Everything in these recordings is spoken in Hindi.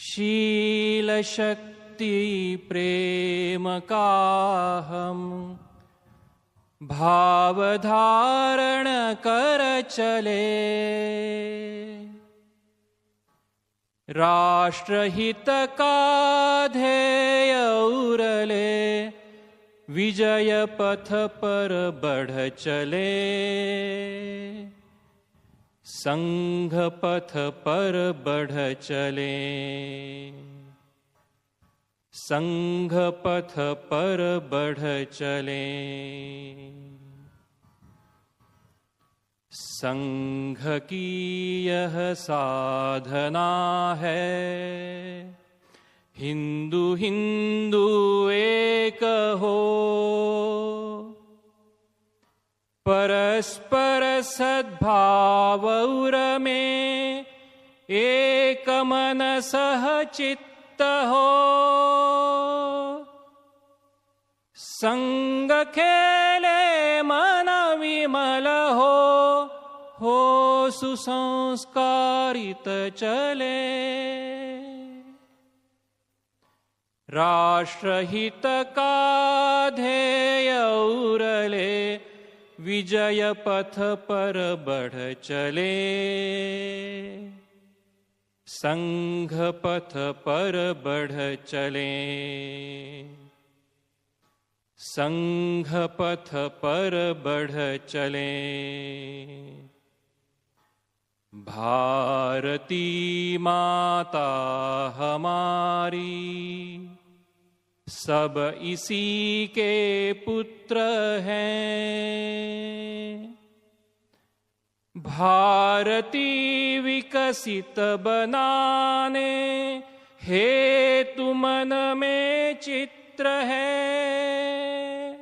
शील शक्ति प्रेम का हम भाव धारण कर चले। राष्ट्रहित का ध्येय उरले, विजय पथ पर बढ़ चले। संघ पथ पर बढ़ चले, संघ पथ पर बढ़ चले। संघ की यह साधना है, हिंदू हिंदू एक हो। परस्पर सद्भाव उर में एक मन सह चित्त हो। संग खेले मन विमल हो सुसंस्कारित चले। राष्ट्रहित का ध्येय उरले, विजय पथ पर बढ़ चले। संघ पथ पर बढ़ चले, संघ पथ पर बढ़ चले। भारती माता हमारी, सब इसी के पुत्र हैं। भारती विकसित बनाने हेतु मन में चित्र है।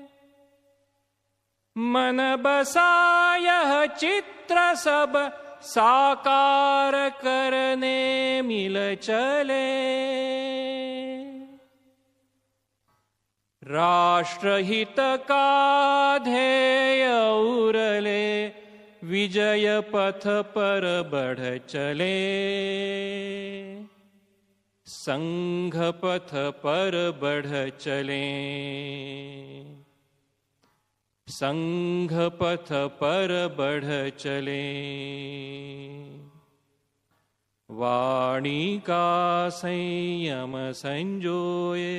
मन बसा यह चित्र सब साकार करने मिल चले। राष्ट्रहित का ध्येय उरले, विजय पथ पर बढ़ चले। संघ पथ पर बढ़ चले, संघ पथ पर बढ़ चले। वाणी का संयम संजोए,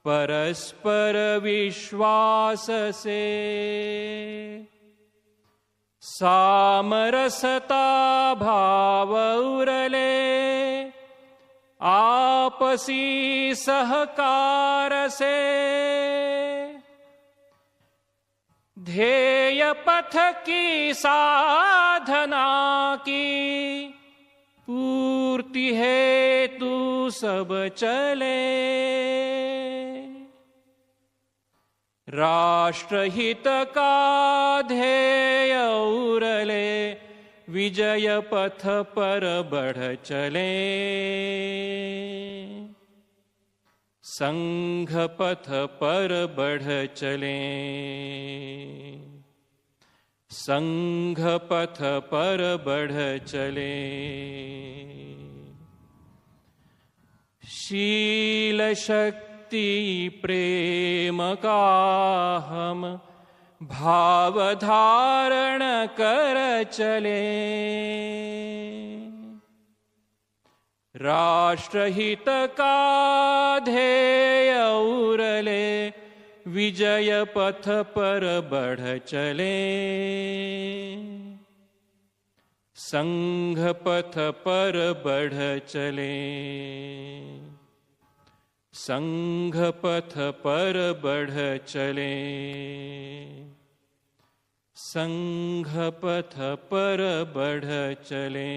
परस्पर विश्वास से। सामरसता भाव उरले, आपसी सहकार से। ध्येय पथ की साधना की पूर्ति हेतु सब चले। राष्ट्रहित का ध्येय उरले, विजय पथ पर बढ़ चले। संघ पथ पर बढ़ चले, संघ पथ पर बढ़ चले। शील शक्ति प्रेम का हम भाव धारण कर चले। राष्ट्रहित का ध्येय उरले, विजय पथ पर बढ़ चले। संघ पथ पर बढ़ चले, संघ पथ पर बढ़ चले। संघ पथ पर बढ़ चले।